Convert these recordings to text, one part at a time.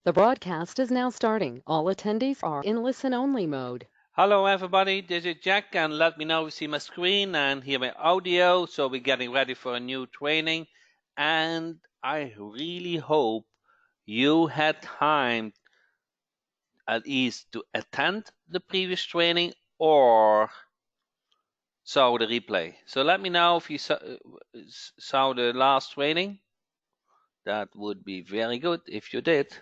The broadcast is now starting. All attendees are in listen-only mode. Hello everybody, this is Jack, and let me know if you see my screen and hear my audio. So we're getting ready for a new training, and I really hope you had time at least to attend the previous training or saw the replay. So let me know if you saw the last training. That would be very good if you did.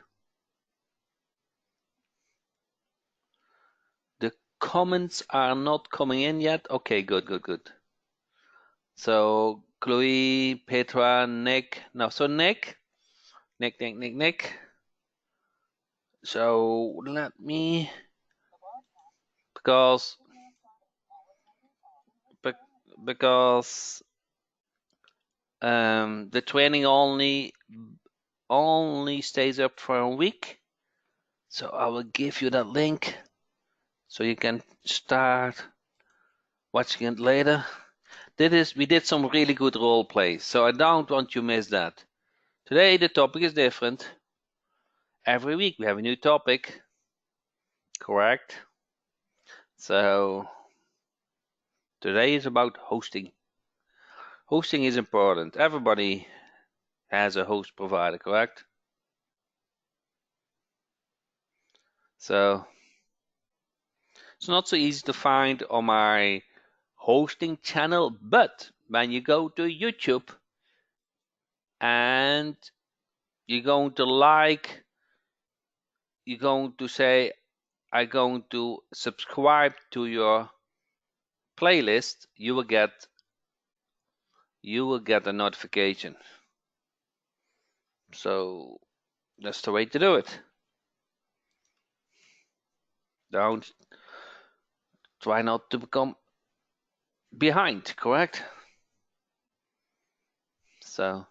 The comments are not coming in yet. Okay, good. So Chloe, Petra, Nick. No, so Nick. So let me, because because the training only stays up for a week. So I will give you that link so you can start watching it later. We did some really good role plays, so I don't want you to miss that. Today the topic is different. Every week we have a new topic, correct? So today is about hosting. Hosting is important. Everybody has a host provider, correct? So it's not so easy to find on my hosting channel, but when you go to YouTube and you're going to say, I'm going to subscribe to your playlist, you will get a notification. So that's the way to do it. Don't try not to become behind, correct? So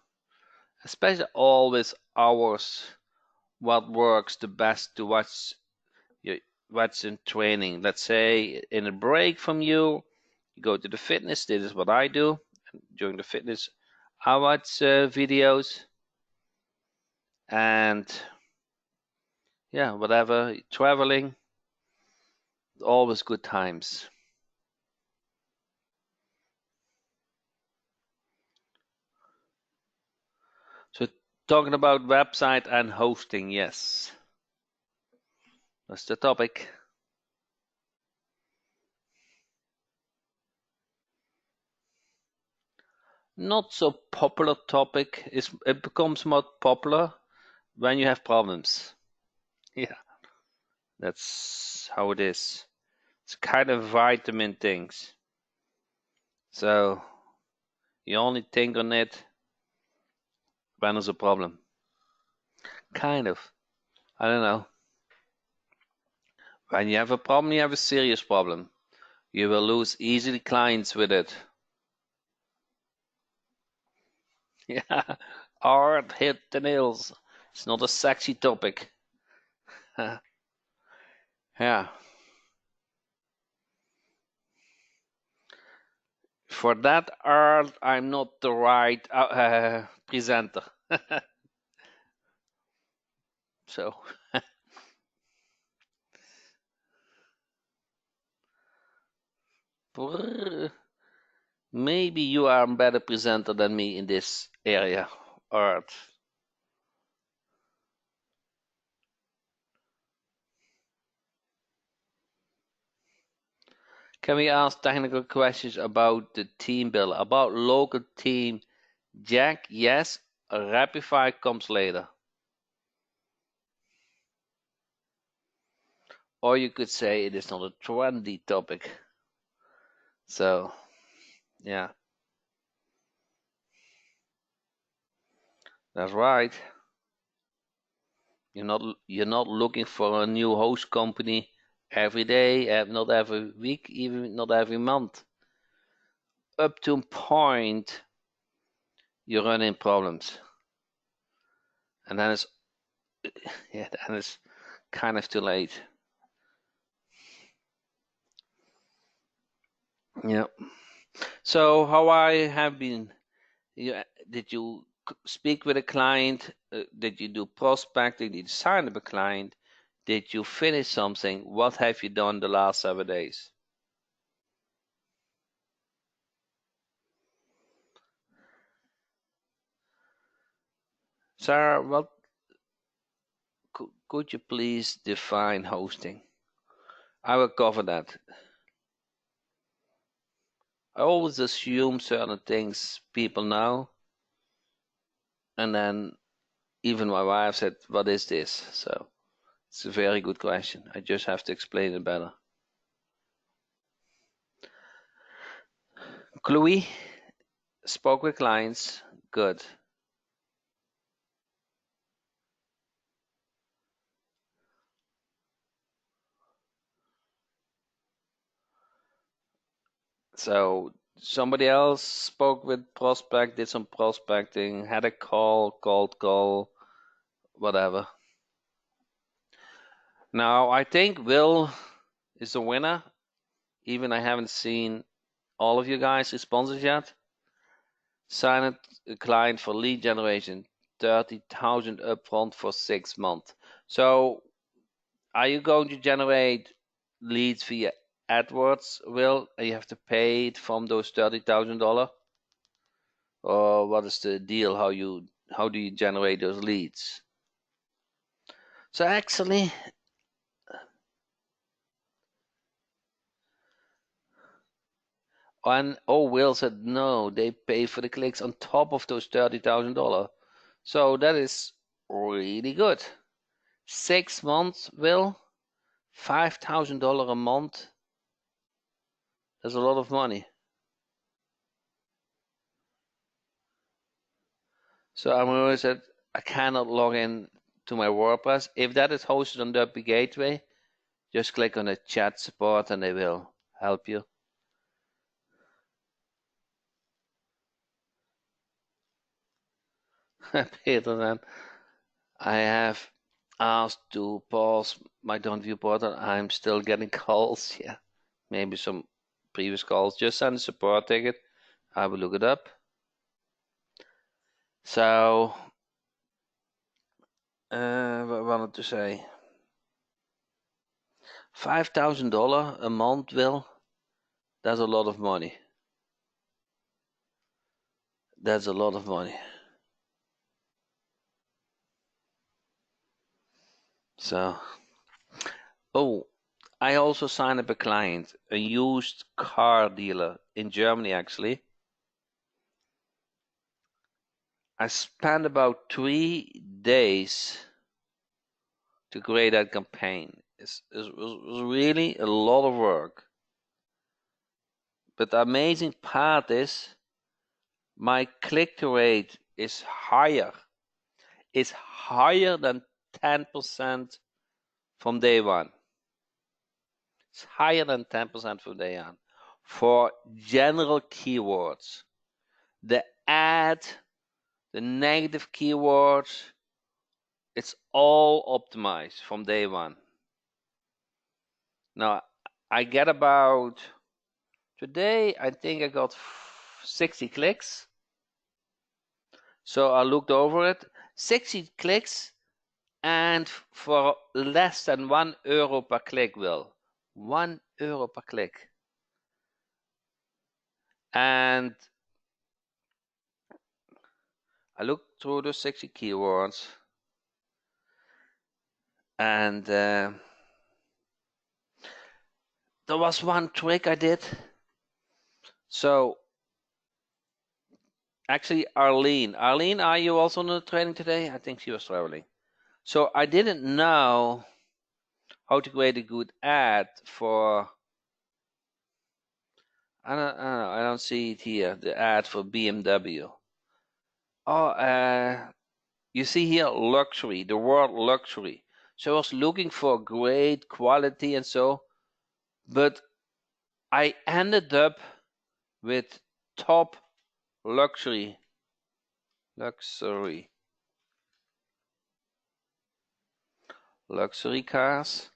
especially always hours, what works the best to watch what's in training. Let's say in a break from you go to the fitness. This is what I do. During the fitness, I watch videos, and yeah, whatever, traveling, always good times. So talking about website and hosting, yes, that's the topic. Not so popular topic. It becomes more popular when you have problems. Yeah, that's how it is. It's kind of vitamin things. So you only think on it when there's a problem. Kind of. I don't know. When you have a problem, you have a serious problem. You will lose easily clients with it. Yeah. Art hit the nails. It's not a sexy topic. Yeah. For that art, I'm not the right presenter. So maybe you are a better presenter than me in this area, art. Can we ask technical questions about the team builder, about local team? Jack, yes. Rapify comes later. Or you could say it is not a trendy topic. So, yeah, that's right. You're not looking for a new host company every day, not every week, even not every month. Up to a point, you run in problems, and then it's kind of too late. Yeah. So how I have been? Did you speak with a client? Did you do prospecting? Did you sign up a client? Did you finish something? What have you done the last 7 days? Sarah, what could you please define hosting? I will cover that. I always assume certain things people know, and then even my wife said, "What is this?" So it's a very good question. I just have to explain it better. Chloe spoke with clients. Good. So somebody else spoke with prospect, did some prospecting, had a cold call, whatever. Now I think Will is the winner. Even I haven't seen all of you guys' responses yet. Signed a client for lead generation, 30,000 upfront for 6 months. So are you going to generate leads via AdWords, Will? And you have to pay it from those $30,000? Or what is the deal? How do you generate those leads? So actually, Will said no, they pay for the clicks on top of those $30,000. So that is really good. 6 months, Will, $5,000 a month. That's a lot of money. So Amaro said, I cannot log in to my WordPress. If that is hosted on the Gateway, just click on the chat support and they will help you. Peter, then I have asked to pause my Don't View portal. I'm still getting calls. Yeah, maybe some previous calls. Just send a support ticket. I will look it up. So, what I wanted to say. $5,000 a month, Will. That's a lot of money. That's a lot of money. So, oh, I also signed up a client, a used car dealer in Germany, actually. I spent about 3 days to create that campaign. It was really a lot of work. But the amazing part is my click-through rate is higher. It's higher than 10% from day one. It's higher than 10% from day one. For general keywords, the ad, the negative keywords, it's all optimized from day one. Now, I get about, today I think I got 60 clicks. So I looked over it, 60 clicks, and for less than €1 per click, Will. €1 per click. And I looked through the 60 keywords, and there was one trick I did. So actually, Arlene, are you also on the training today? I think she was traveling. So I didn't know how to create a good ad for, I don't know, I don't see it here, the ad for BMW. Oh, you see here luxury, the word luxury. So I was looking for great quality and so, but I ended up with top luxury cars.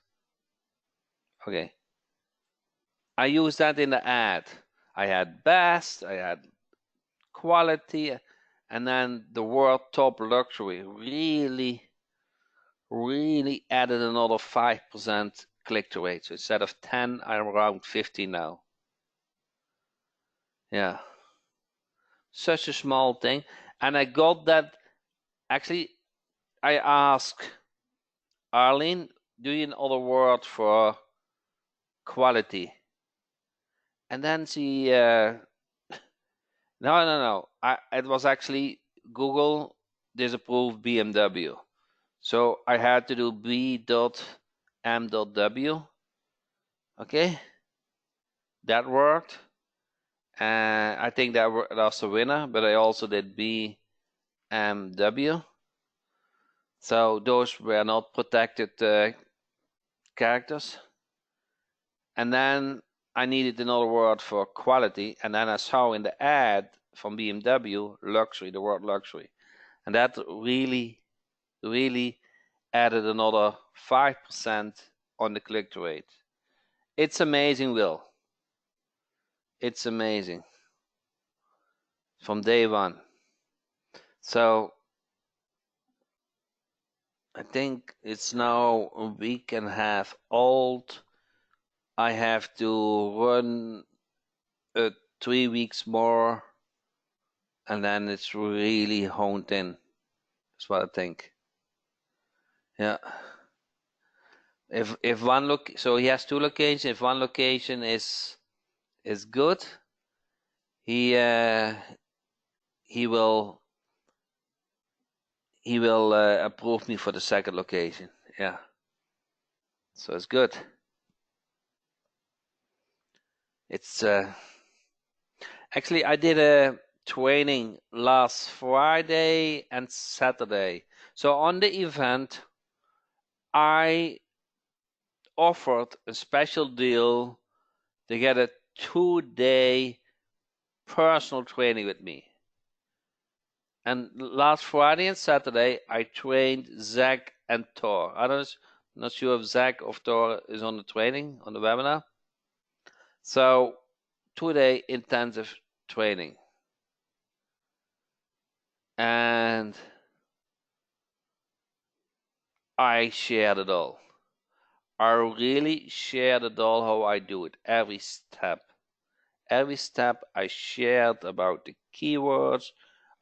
Okay, I used that in the ad. I had best, I had quality, and then the word top luxury really added another 5% click-through rate. So instead of 10, I'm around 50 now. Yeah, such a small thing. And I got that. Actually, I asked Arlene, do you know another word for quality? And then she, no. It was actually Google disapproved BMW. So I had to do b.m.w. Okay, that worked. And I think that was the winner, but I also did BMW. So those were not protected characters. And then I needed another word for quality, and then I saw in the ad from BMW luxury, the word luxury, and that really added another 5% on the click-through rate. It's amazing, Will. It's amazing from day one. So I think it's now a week and a half old. I have to run 3 weeks more, and then it's really honed in. That's what I think. Yeah. If one look, so he has 2 locations. If one location is good, he will approve me for the second location. Yeah. So it's good. It's actually I did a training last Friday and Saturday. So on the event, I offered a special deal to get a 2-day personal training with me. And last Friday and Saturday, I trained Zach and Thor. I'm not sure if Zach or Thor is on the training, on the webinar. So 2-day intensive training. And I shared it all. I really shared it all how I do it, every step. Every step I shared about the keywords,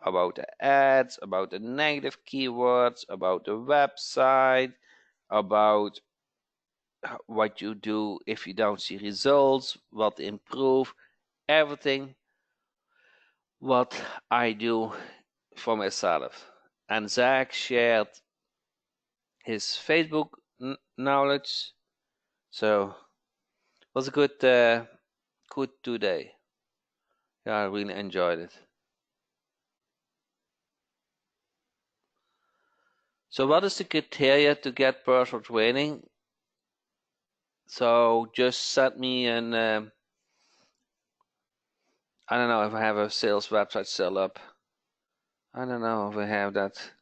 about the ads, about the negative keywords, about the website, about what you do if you don't see results, what to improve, everything what I do for myself. And Zach shared his Facebook knowledge, so it was a good 2 day. Yeah, I really enjoyed it. So what is the criteria to get personal training? So just send me an, I don't know if I have a sales website set up. I don't know if I have that.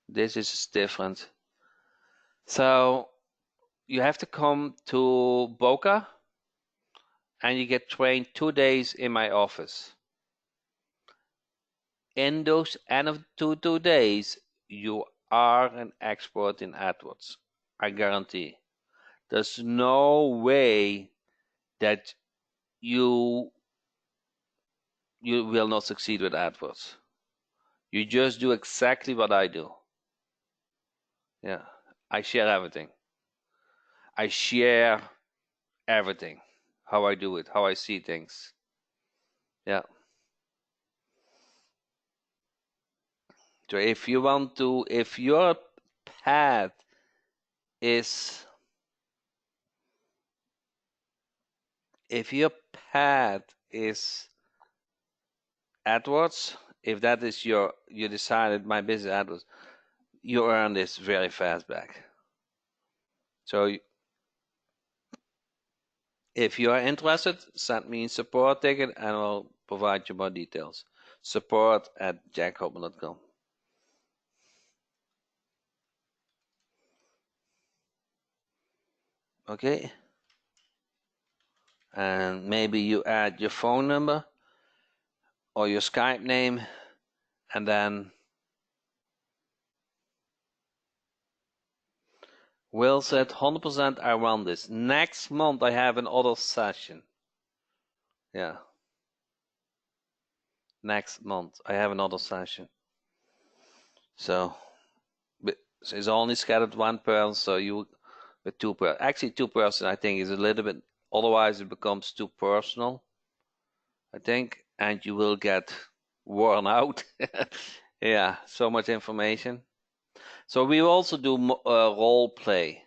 This is different. So you have to come to Boca and you get trained 2 days in my office. In those end of 2 days, you are an expert in AdWords. I guarantee. There's no way that you will not succeed with AdWords. You just do exactly what I do. Yeah, I share everything. I share everything. How I do it, how I see things. Yeah. So if your path is, AdWords, if that is you decided my business AdWords, you earn this very fast back. So if you are interested, send me a support ticket and I'll provide you more details. support@jackhopman.com. Okay. And maybe you add your phone number. or your Skype name, and then Will said 100% I run this. Next month I have another session. Yeah. Next month I have another session. So it's only scheduled one person, so you with two person. Actually 2 person I think is a little bit, otherwise it becomes too personal, I think, and you will get worn out. Yeah, so much information. So we also do role play.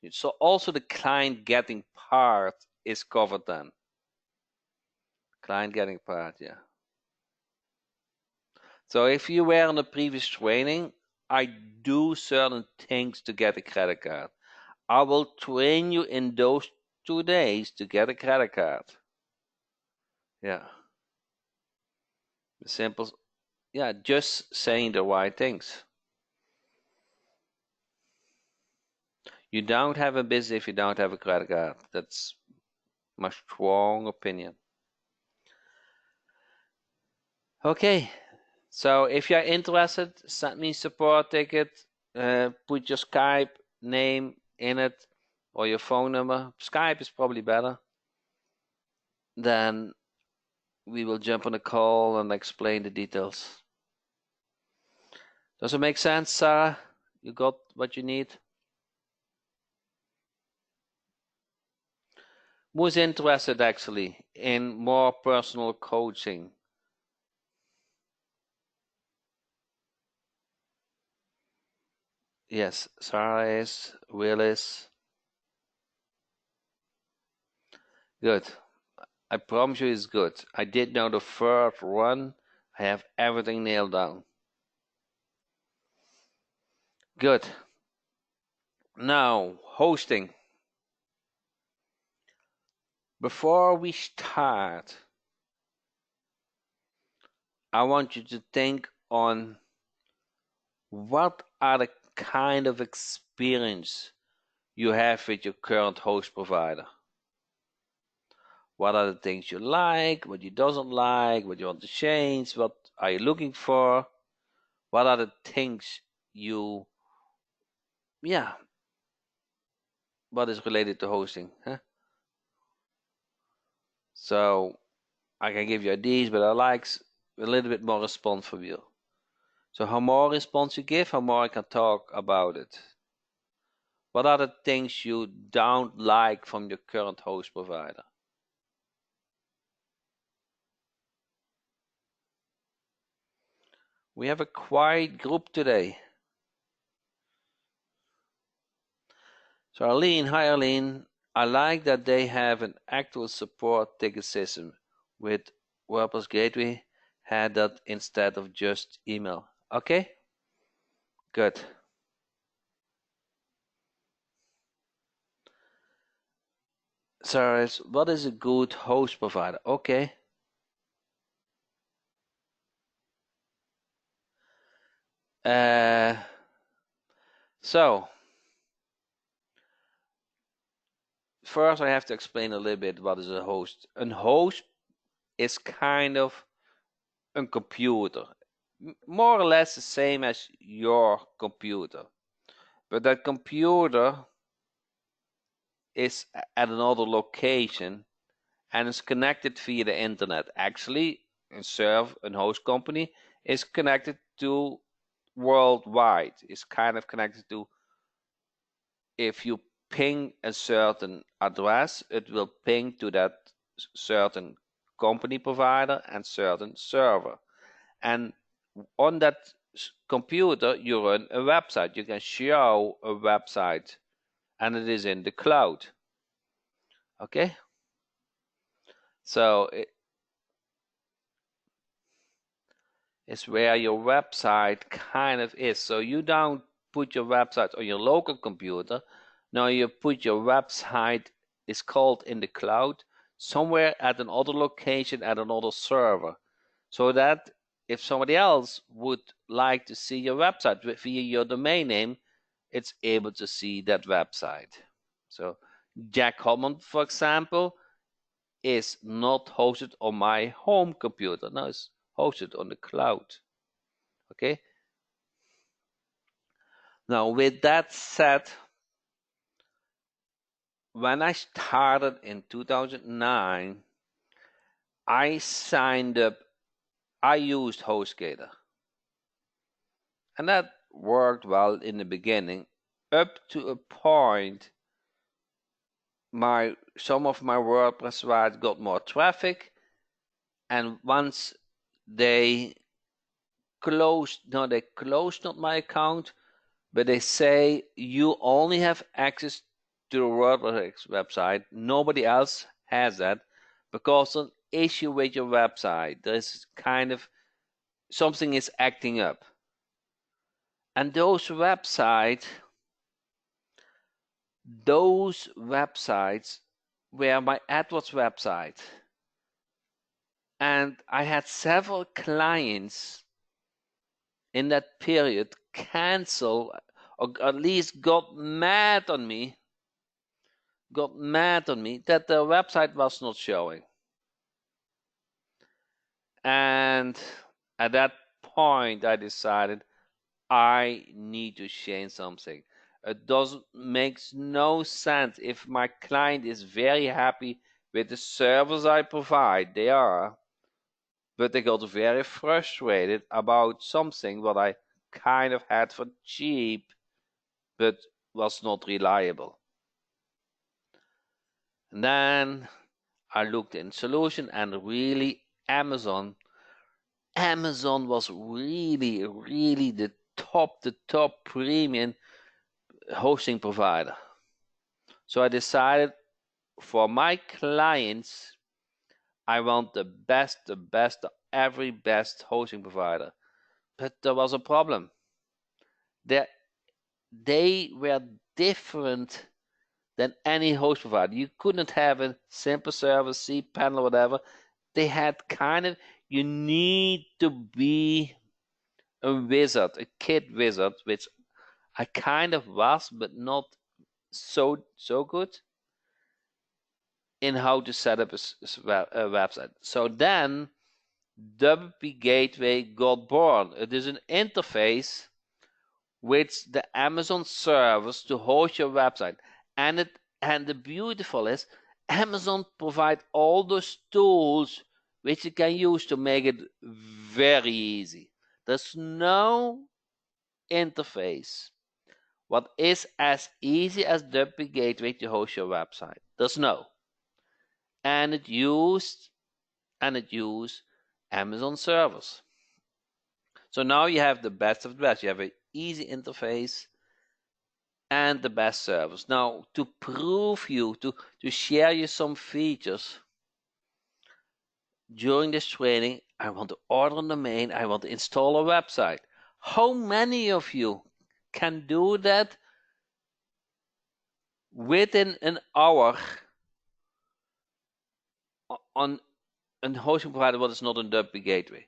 So also the client getting part is covered then. Client getting part, yeah. So if you were on the previous training, I do certain things to get a credit card. I will train you in those 2 days to get a credit card. Yeah. The simple, yeah, just saying the right things. You don't have a business if you don't have a credit card. That's my strong opinion. Okay, so if you're interested, send me support ticket, put your Skype name in it or your phone number. Skype is probably better. Then we will jump on a call and explain the details. Does it make sense, Sarah? You got what you need? Who's interested actually in more personal coaching? Yes, Sarah is, Will is. Good. I promise you it's good. I did know the first run. I have everything nailed down. Good. Now, hosting. Before we start, I want you to think on what are the kind of experience you have with your current host provider. What are the things you like, what you doesn't like, what you want to change, what are you looking for? What are the things you, yeah, what is related to hosting? Huh? So I can give you ideas, but I like a little bit more response from you. So how more response you give, how more I can talk about it. What are the things you don't like from your current host provider? We have a quiet group today. So Arlene, hi Arlene. I like that they have an actual support ticket system with WordPress Gateway had that instead of just email. Okay, good. So what is a good host provider? Okay. So first I have to explain a little bit what is a host. A host is kind of a computer, more or less the same as your computer, but that computer is at another location and is connected via the internet. Actually, a host company is connected to worldwide. It's kind of connected to, if you ping a certain address, it will ping to that certain company provider and certain server. And on that computer, you run a website. You can show a website and it is in the cloud. Okay? So it's where your website kind of is. So you don't put your website on your local computer. No, you put your website, is called in the cloud, somewhere at another location at another server. So that if somebody else would like to see your website via your domain name, it's able to see that website. So Jack Hammond, for example, is not hosted on my home computer. Now it's hosted on the cloud. Okay. Now with that said, when I started in 2009, I signed up, I used HostGator. And that worked well in the beginning, up to a point some of my WordPress sites got more traffic, and once they closed not my account, but they say you only have access to the WordPress website. Nobody else has that because of an issue with your website. There's kind of something is acting up. And those websites were my AdWords website. And I had several clients in that period cancel, or at least got mad on me that the website was not showing. And at that point I decided I need to change something. It makes no sense if my client is very happy with the service I provide. They are, but they got very frustrated about something what I kind of had for cheap, but was not reliable. And then I looked in solution, and really Amazon was really the top premium hosting provider. So I decided for my clients, I want the best, every best hosting provider. But there was a problem. They were different than any host provider. You couldn't have a simple service, cPanel or whatever. They had you need to be a wizard, a kid wizard, which I kind of was, but not so good in how to set up a website. So then WP Gateway got born. It is an interface with the Amazon servers to host your website. And the beautiful is Amazon provide all those tools which you can use to make it very easy. There's no interface what is as easy as WP Gateway to host your website. There's no. And it used Amazon servers. So now you have the best of the best. You have an easy interface and the best service. Now, to prove you, to share you some features during this training, I want to order a domain, I want to install a website. How many of you can do that within an hour on a hosting provider what is not a WP Gateway?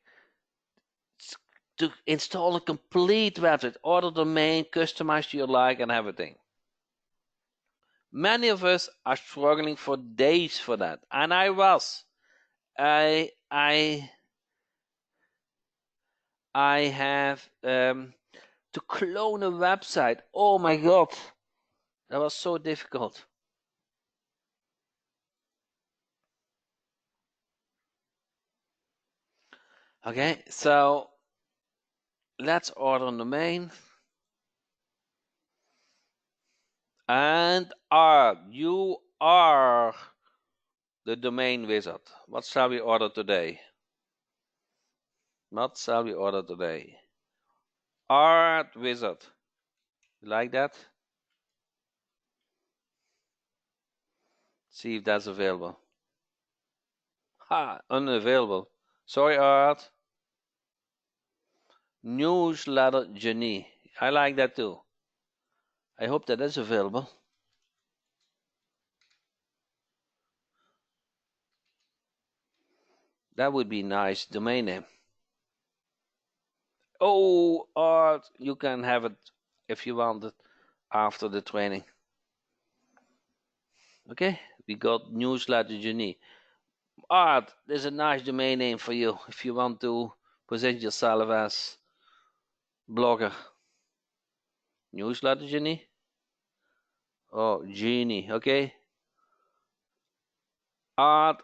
To install a complete website, order domain, customize to your like and everything. Many of us are struggling for days for that, and I was. I have to clone a website. Oh my god, that was so difficult. Okay, so let's order a domain. And you are the domain wizard. What shall we order today? What shall we order today? Art wizard. You like that? See if that's available. Ha, unavailable. Sorry, Art. Newsletter Genie. I like that too. I hope that is available. That would be nice domain name. Oh, Art, you can have it if you want it after the training. Okay, we got Newsletter Genie. Art is a nice domain name for you if you want to position yourself as blogger. Newsletter genie? Oh, genie, okay. Art,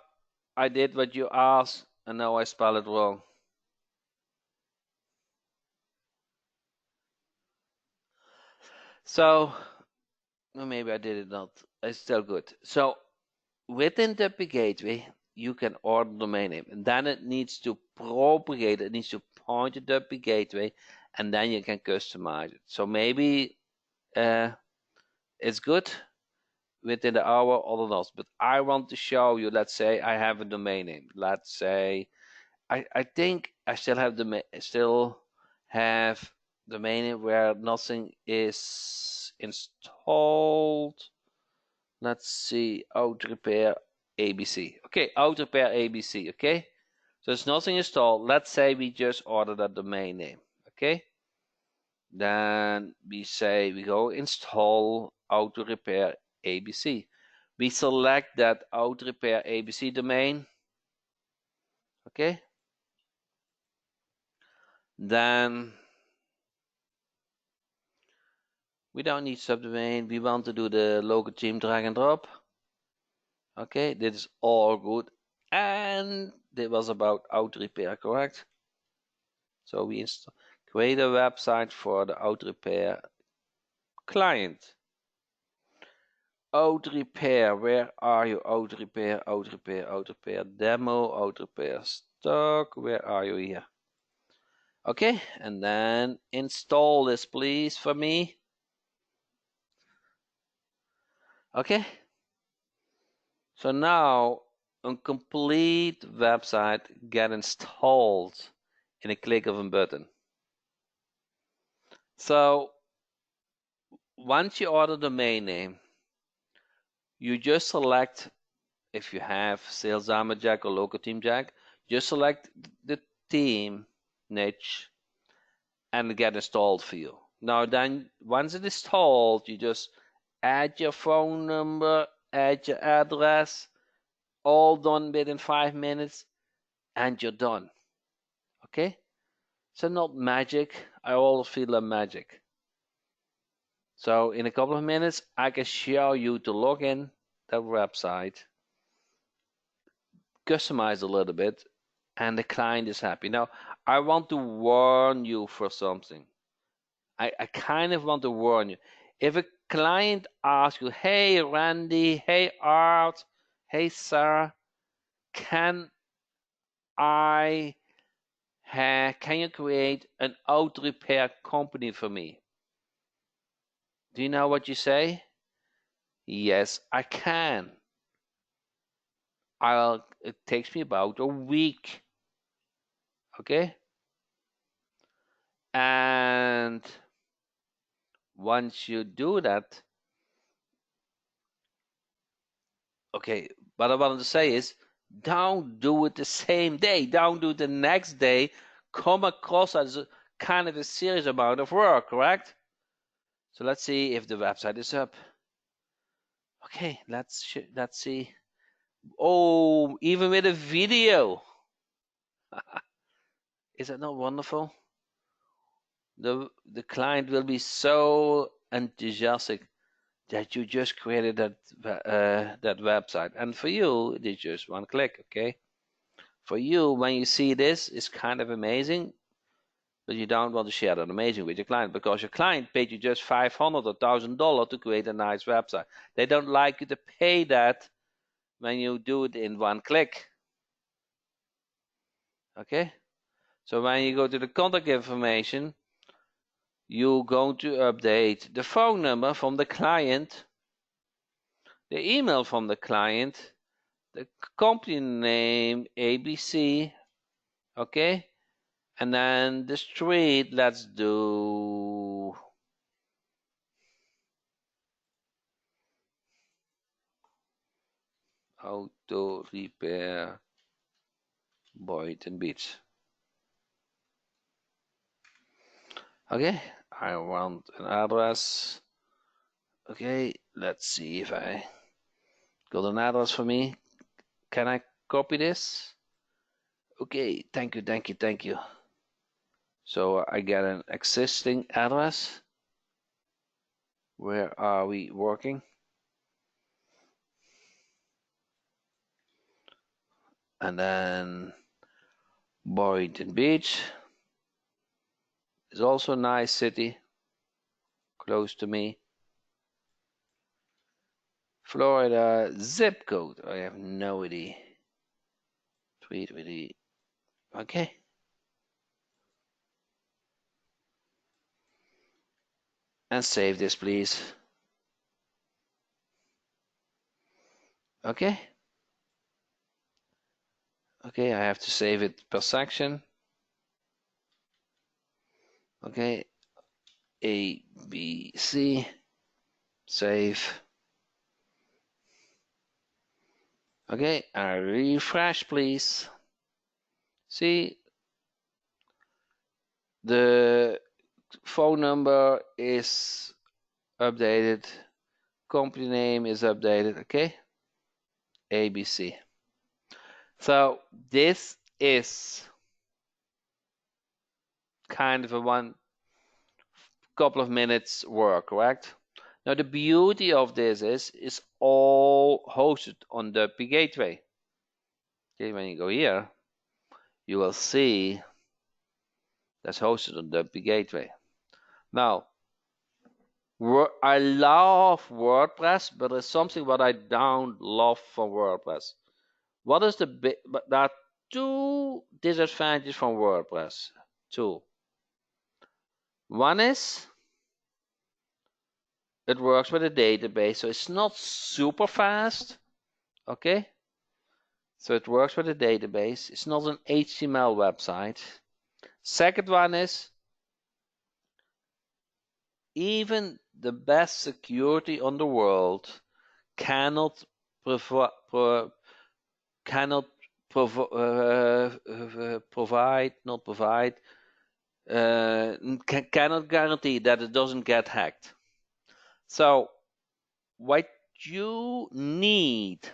I did what you asked and now I spell it wrong. So, maybe I did it not. It's still good. So, within the gateway, you can order the domain name, and then it needs to propagate. It needs to point to the gateway, and then you can customize it. So maybe it's good within the hour or not. But I want to show you. Let's say I have a domain name. Let's say I think I still have domain name where nothing is installed. Let's see, auto repair ABC. Okay, auto repair ABC. Okay, so there's nothing installed. Let's say we just order that domain name. Okay, then we say we go install auto repair ABC. We select that auto repair ABC domain. Okay, then we don't need subdomain. We want to do the local theme drag and drop. Okay, this is all good. And it was about auto repair, correct? So we create a website for the auto repair client. Auto repair, where are you? Auto repair, auto repair, auto repair demo, auto repair stock. Where are you here? Okay, and then install this please for me. Okay, so now a complete website get installed in a click of a button. So once you order the domain name, you just select, if you have Sales Diamond Jack or Local Team Jack, just select the theme niche and get installed for you. Now then, once it's installed, you just add your phone number, add your address, all done within 5 minutes, and you're done. Okay? So not magic. I always feel like magic. So in a couple of minutes, I can show you to log in the website, customize a little bit, and the client is happy. Now, I want to warn you for something. I kind of want to warn you. If a client asks you, hey, Randy, hey, Art, hey, Sarah, can you create an auto repair company for me? Do you know what you say? Yes, I can. It takes me about a week. Okay? And once you do that, okay, what I wanted to say is don't do it the same day. Don't do it the next day. Come across as a kind of a serious amount of work, correct? So let's see if the website is up. Okay, let's see. Oh, even with a video. Is that not wonderful? The client will be so enthusiastic that you just created that website, and for you it is just one click. Okay, for you when you see this, it's kind of amazing, but you don't want to share that amazing with your client because your client paid you just $500 or $1,000 to create a nice website. They don't like you to pay that when you do it in one click. Okay, so when you go to the contact information, you're going to update the phone number from the client, the email from the client, the company name ABC, okay, and then the street, let's do auto repair Boynton Beach. Okay, I want an address. Okay, let's see if I got an address for me. Can I copy this. Okay, thank you, thank you, thank you. So I get an existing address. Where are we working? And then Boynton Beach is also a nice city, close to me. Florida zip code, I have no idea. 333. Okay. And save this, please. Okay. Okay, I have to save it per section. Okay. A, B, C. Save. Okay, I refresh, please. See, the phone number is updated. Company name is updated. Okay. ABC. So this is kind of a one couple of minutes work, correct? Now the beauty of this is all hosted on the P gateway. Okay, when you go here, you will see that's hosted on the P gateway. Now, I love WordPress, but there's something what I don't love from WordPress. What is the big? But there are two disadvantages from WordPress. Two. One is it works with a database, so it's not super fast. Okay. So it works with a database. It's not an HTML website. Second one is even the best security on the world cannot cannot cannot guarantee that it doesn't get hacked. So what you need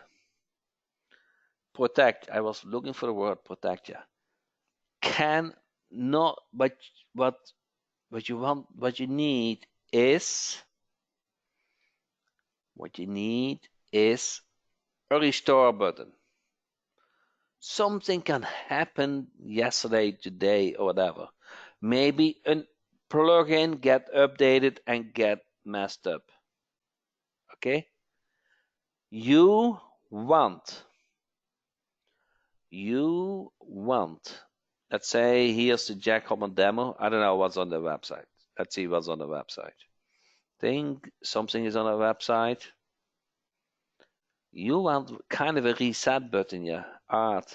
protect. I was looking for the word protect. Yeah. Can not, but what you want, what you need is a restore button. Something can happen yesterday, today, or whatever. Maybe a plugin get updated and get messed up. Okay? You want, let's say here's the Jack Hammond demo. I don't know what's on the website. Let's see what's on the website. Think something is on a website. You want kind of a reset button, yeah. Art.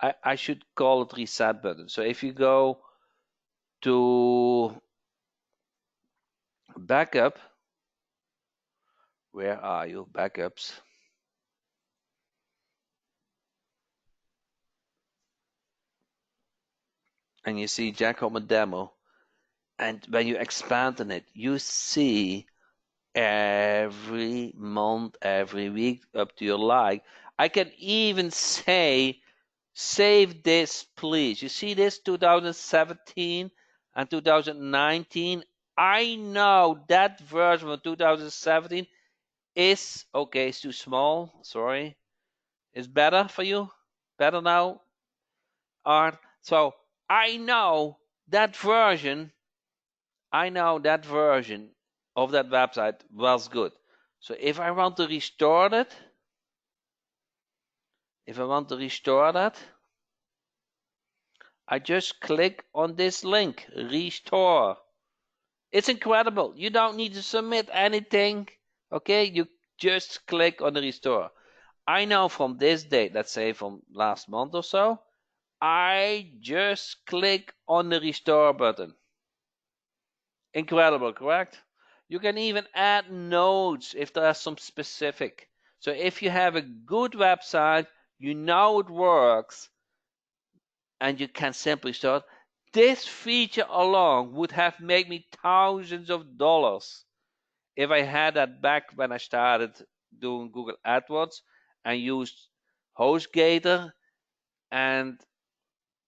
I should call it reset button. So if you go to backup, where are you? Backups. And you see Jack Hammond demo. And when you expand on it, you see every month, every week, up to your like. I can even say, save this, please. You see this 2017 and 2019. I know that version of 2017 is okay. It's too small. Sorry. It's better for you. Better now, Art. So I know that version. of that website was good. So if I want to restore that, I just click on this link, restore. It's incredible. You don't need to submit anything. Okay, you just click on the restore. I know from this date, let's say from last month or so, I just click on the restore button. Incredible, correct? You can even add notes if there are some specific. So if you have a good website, you know it works, and you can simply start. This feature alone would have made me thousands of dollars if I had that back when I started doing Google AdWords and used HostGator, and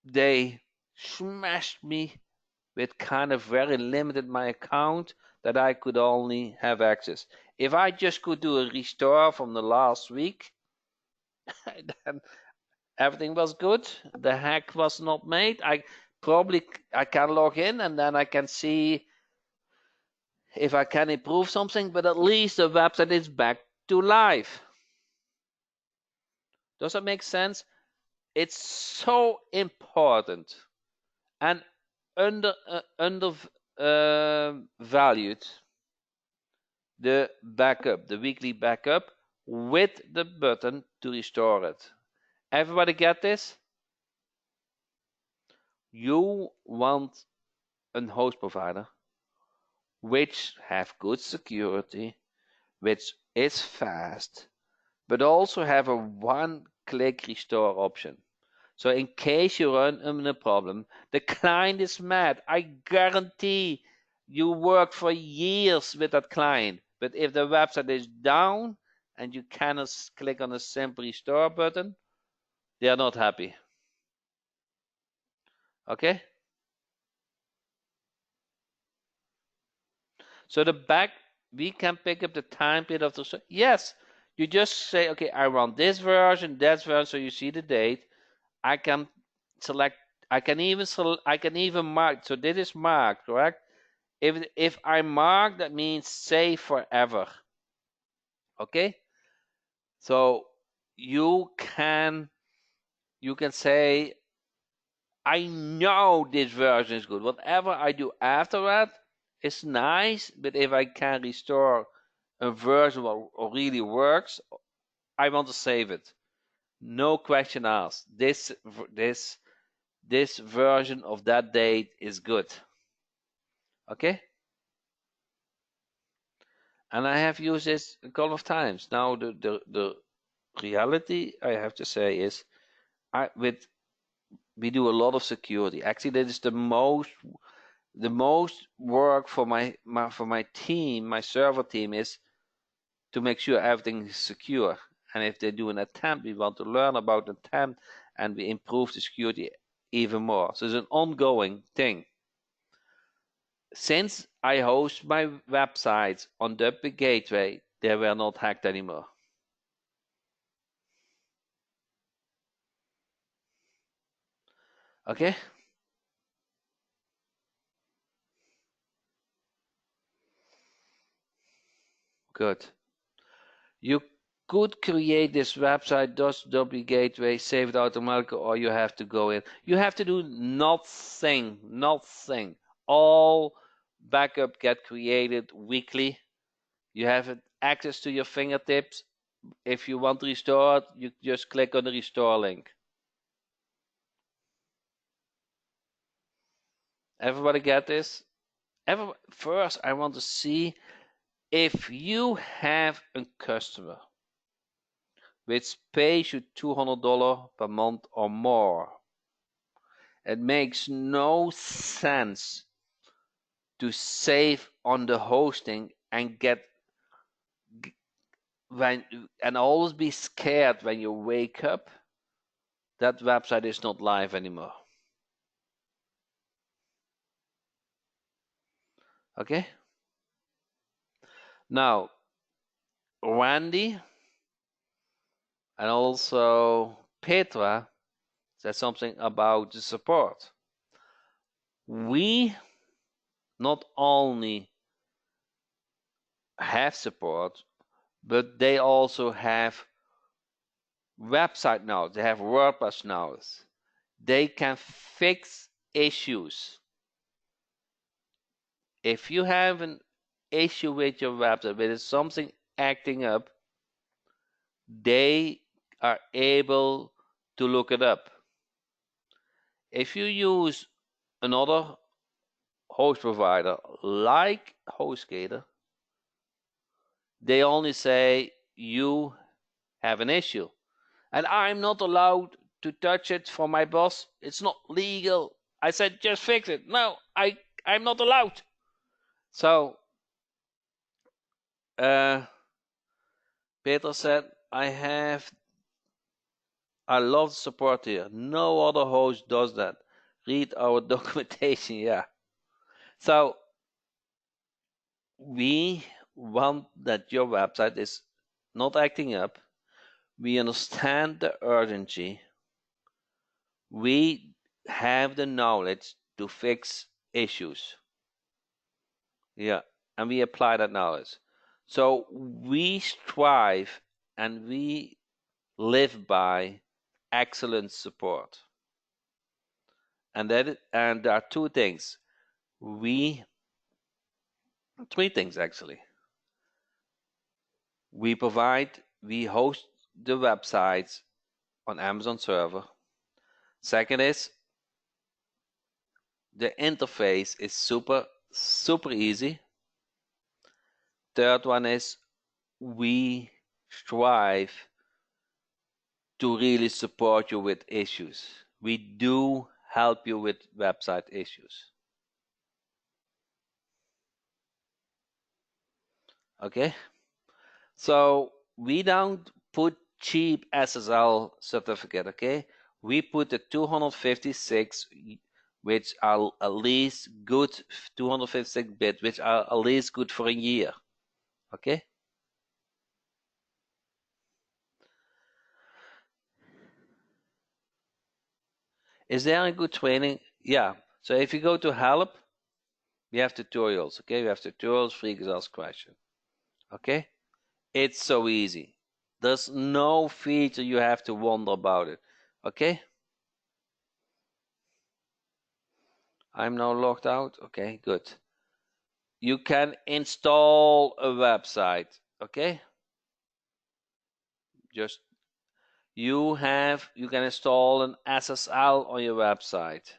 they smashed me with kind of very limited my account that I could only have access. If I just could do a restore from the last week, then everything was good. The hack was not made. I can log in and then I can see if I can improve something, but at least the website is back to life. Does that make sense? It's so important and undervalued, the backup, the weekly backup with the button to restore it. Everybody get this? You want a host provider which have good security, which is fast, but also have a one-click restore option. So in case you run into a problem, the client is mad. I guarantee you worked for years with that client. But if the website is down and you cannot click on a simple restore button, they are not happy. Okay? So we can pick up the time period of the, yes, you just say, okay, I want this version, that version, so you see the date. I can select, I can even mark, so this is marked, correct? If I mark, that means save forever. Okay? So you can say, I know this version is good. Whatever I do after that is nice, but if I can restore a version that really works, I want to save it. No question asked. This version of that date is good. Okay? And I have used this a couple of times. Now the reality I have to say is we do a lot of security. Actually, that is the most work for my team, my server team, is to make sure everything is secure. And if they do an attempt, we want to learn about the attempt and we improve the security even more. So it's an ongoing thing. Since I host my websites on the big gateway, they were not hacked anymore. Okay? Good. You could create this website, .w gateway, save it automatically, or you have to go in. You have to do nothing. All backup get created weekly. You have access to your fingertips. If you want to restore it, you just click on the restore link. Everybody get this? First, I want to see if you have a customer which pays you $200 per month or more. It makes no sense to save on the hosting and always be scared when you wake up that website is not live anymore. Okay? Now, Randy and also Petra said something about the support. We not only have support, but they also have website now. They have WordPress now. They can fix issues. If you have an issue with your website, with something acting up, they are able to look it up. If you use another host provider like HostGator, they only say you have an issue. And I'm not allowed to touch it for my boss. It's not legal. I said, just fix it. No, I'm not allowed. So, Peter said, I have I love the support here. No other host does that. Read our documentation, yeah. So we want that your website is not acting up. We understand the urgency. We have the knowledge to fix issues. Yeah, and we apply that knowledge. So we strive and we live by excellent support. And there are three things actually. We host the websites on Amazon server. Second is the interface is super easy. Third one is we strive to really support you with issues. We do help you with website issues. Okay? So we don't put cheap SSL certificate, okay? We put the 256, which are at least good, 256 bit, which are at least good for a year, okay? Is there a good training? Yeah. So if you go to help, we have tutorials, okay? We have tutorials, free ask question, okay? It's so easy. There's no feature you have to wonder about it, okay? I'm now logged out. Okay, good. You can install a website, okay? Just you can install an SSL on your website.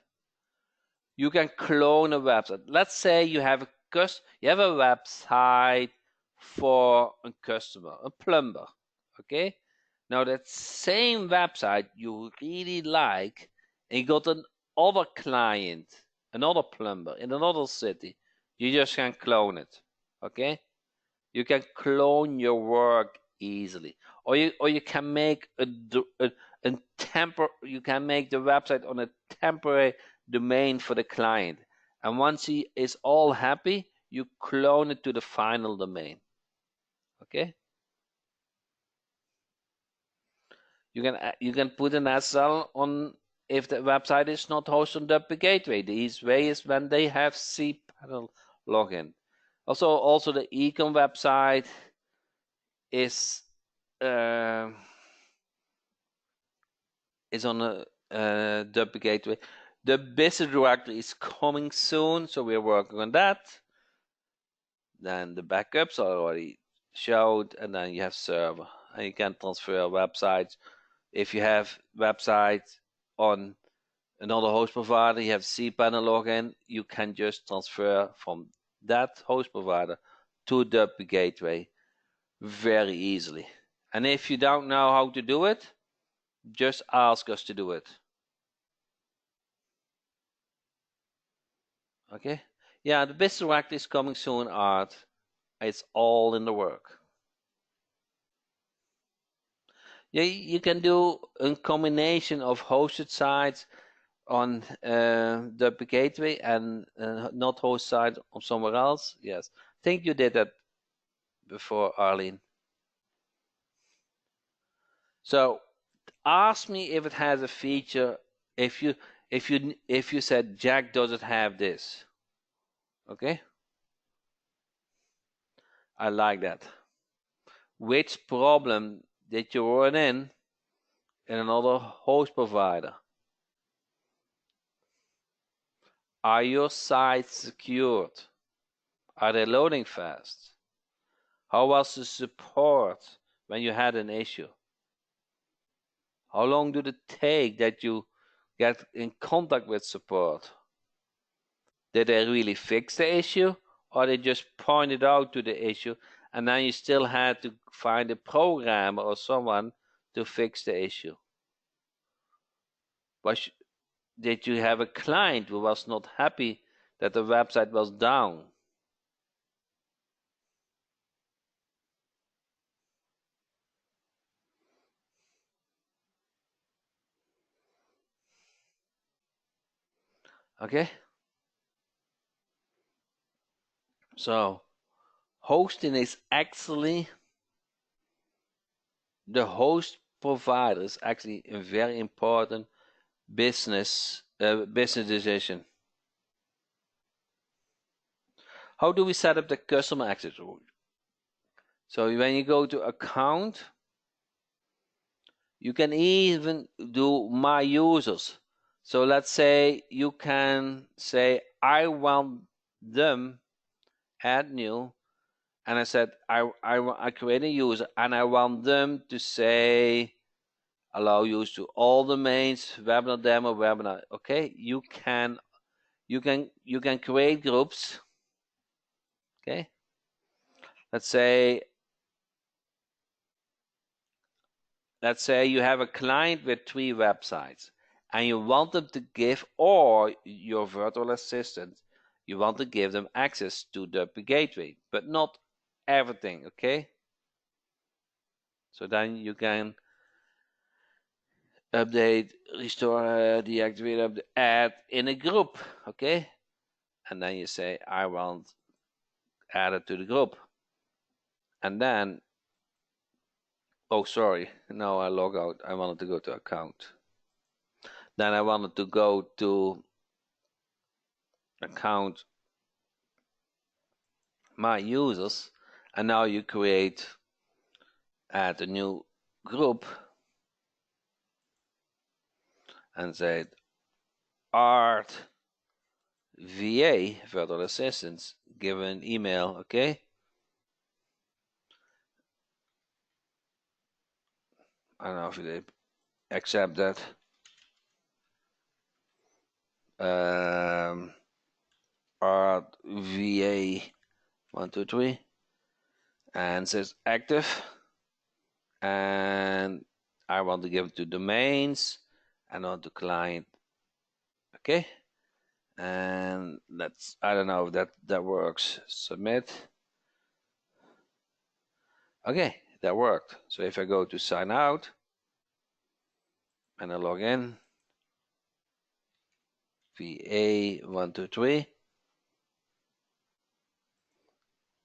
You can clone a website. Let's say you have a website for a customer, a plumber, okay? Now that same website you really like, and you got another client, another plumber in another city, you just can clone it, okay? You can clone your work easily, or you can make you can make the website on a temporary domain for the client, and once he is all happy, you clone it to the final domain, okay? You can put an SSL on if the website is not hosted on the gateway. The easiest way is when they have cPanel login. Also the ecom website is on a the gateway. The business directory is coming soon, so we're working on that. Then the backups are already showed, and then you have server, and you can transfer websites. If you have websites on another host provider, you have cPanel login, you can just transfer from that host provider to the gateway very easily. And if you don't know how to do it, just ask us to do it. Okay? Yeah, the business directory is coming soon, Art. It's all in the work. Yeah, you can do a combination of hosted sites on the gateway and not host site on somewhere else. Yes, I think you did that before, Arlene. So ask me if it has a feature. If you said, Jack, does it have this? Okay, I like that. Which problem did you run in another host provider? Are your sites secured? Are they loading fast? How was the support when you had an issue? How long did it take that you get in contact with support? Did they really fix the issue, or they just pointed out to the issue and then you still had to find a programmer or someone to fix the issue? Did you have a client who was not happy that the website was down? Okay, so hosting is actually the host provider is actually a very important business decision. How do we set up the customer access rule? So when you go to account, you can even do my users. So let's say you can say I want them add new, and I said I create a user and I want them to say allow use to all domains, webinar demo, webinar. Okay, you can create groups. Okay, let's say you have a client with 3 websites and you want them to give, or your virtual assistant, you want to give them access to the gateway, but not everything. Okay, so then you can update, restore, deactivate, add in a group. Okay, and then you say I want add it to the group, and then oh sorry, no, I log out. I wanted to go to account. Then I wanted to go to account my users, and now you add a new group and say art VA virtual assistants, give an email. Okay, I don't know if they accept that. Art VA 123 and says active, and I want to give it to domains and not to client. Okay, and I don't know if that works. Submit. Okay, that worked. So if I go to sign out and I log in, VA123.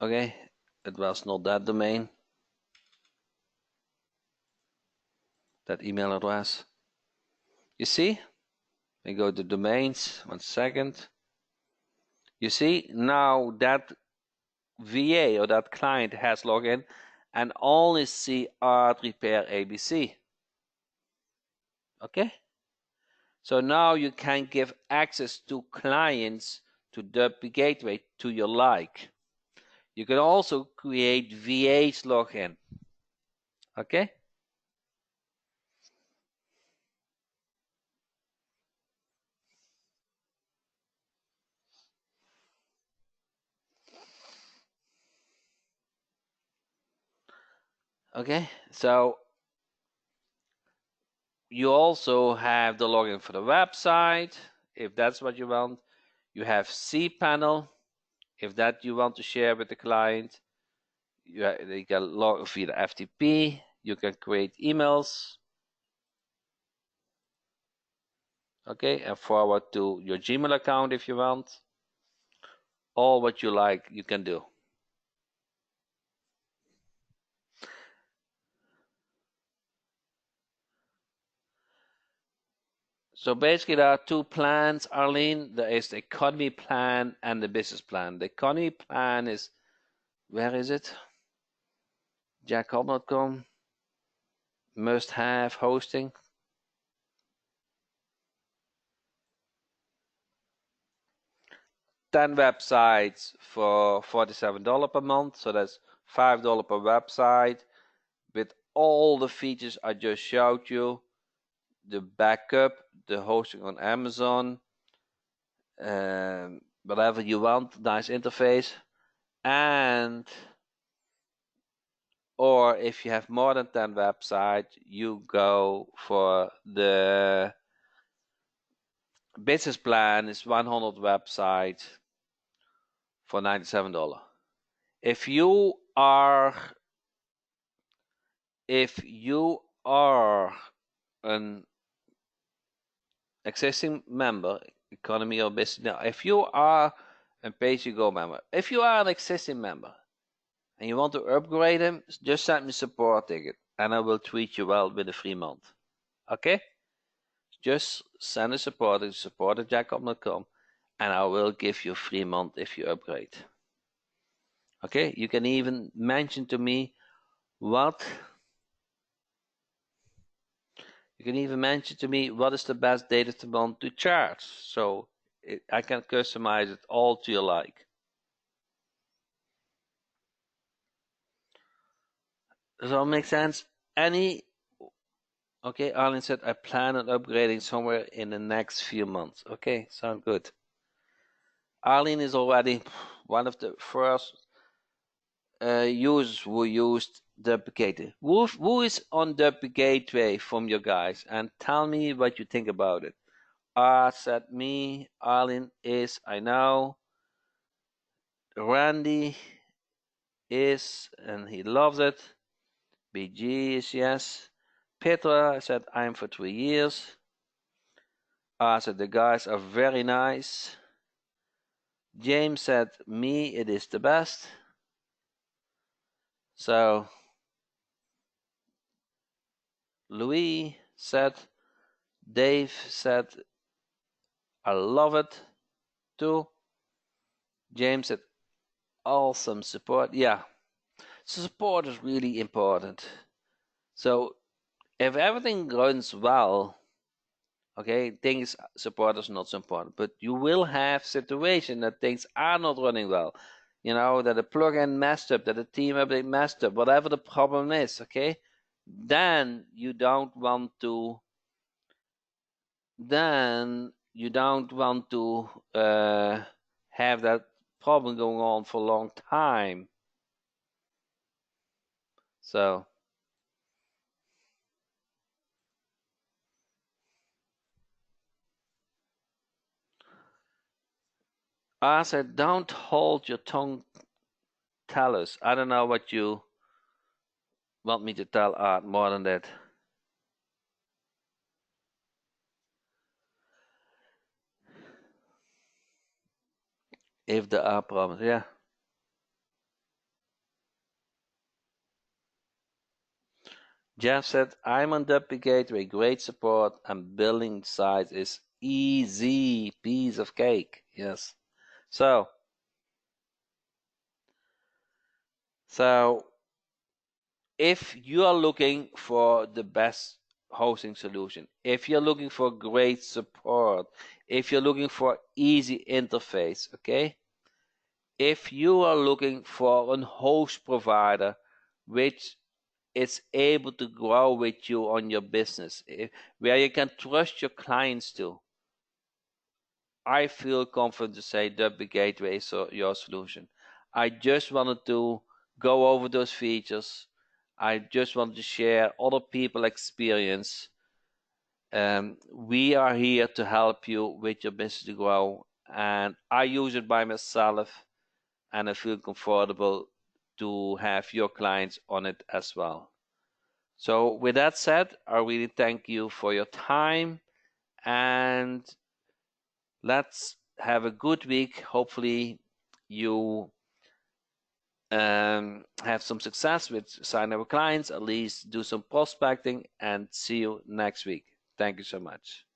Okay, it was not that domain, that email address. You see, we go to domains, 1 second. You see, now that VA or that client has login and only see art repair ABC. Okay, so now you can give access to clients to the gateway to your like. You can also create VA's login. Okay, okay, so you also have the login for the website if that's what you want. You have cPanel if that you want to share with the client. You can log via the FTP. You can create emails, okay, and forward to your Gmail account if you want. All what you like, you can do. So basically, there are 2 plans, Arlene. There is the economy plan and the business plan. The economy plan is, where is it? jackhob.com. Must have hosting. 10 websites for $47 per month, so that's $5 per website with all the features I just showed you, the backup, the hosting on Amazon, whatever you want, nice interface, and or if you have more than 10 websites, you go for the business plan, is 100 websites for $97. If you are an existing member, economy or business. Now, if you are a pay-as-you-go member, if you are an existing member and you want to upgrade them, just send me a support ticket and I will treat you well with a free month. Okay? Just send a support to support@jacob.com and I will give you a free month if you upgrade. Okay? You can even mention to me what is the best date of the month to charge. So I can customize it all to your like. Does that all make sense? Okay, Arlene said, I plan on upgrading somewhere in the next few months. Okay, sound good. Arlene is already one of the first users who used the gateway. Who is on the gateway from you guys? And tell me what you think about it. Art said me. Arlene is, I know. Randy is, and he loves it. BG is yes. Petra said, I'm for 3 years. Said, the guys are very nice. James said, me, it is the best. So, Louis said, Dave said, I love it too. James said, awesome support. Yeah, support is really important. So, if everything runs well, okay, things support is not so important, but you will have situation that things are not running well. You know, that a plugin messed up, that a team update messed up, whatever the problem is, okay? Then you don't want to have that problem going on for a long time. So I said, don't hold your tongue, tell us. I don't know what you want me to tell Art more than that. If there are problems, yeah. Jeff said, I'm on WP Gateway, great support, and building size is easy, piece of cake. Yes. So if you are looking for the best hosting solution, if you're looking for great support, if you're looking for easy interface, okay? If you are looking for a host provider which is able to grow with you on your business, where you can trust your clients to, I feel confident to say WP Gateway is your solution. I just wanted to go over those features. I just wanted to share other people's experience. We are here to help you with your business to grow, and I use it by myself, and I feel comfortable to have your clients on it as well. So with that said, I really thank you for your time, and let's have a good week. Hopefully you have some success with signing up clients, at least do some prospecting, and see you next week. Thank you so much.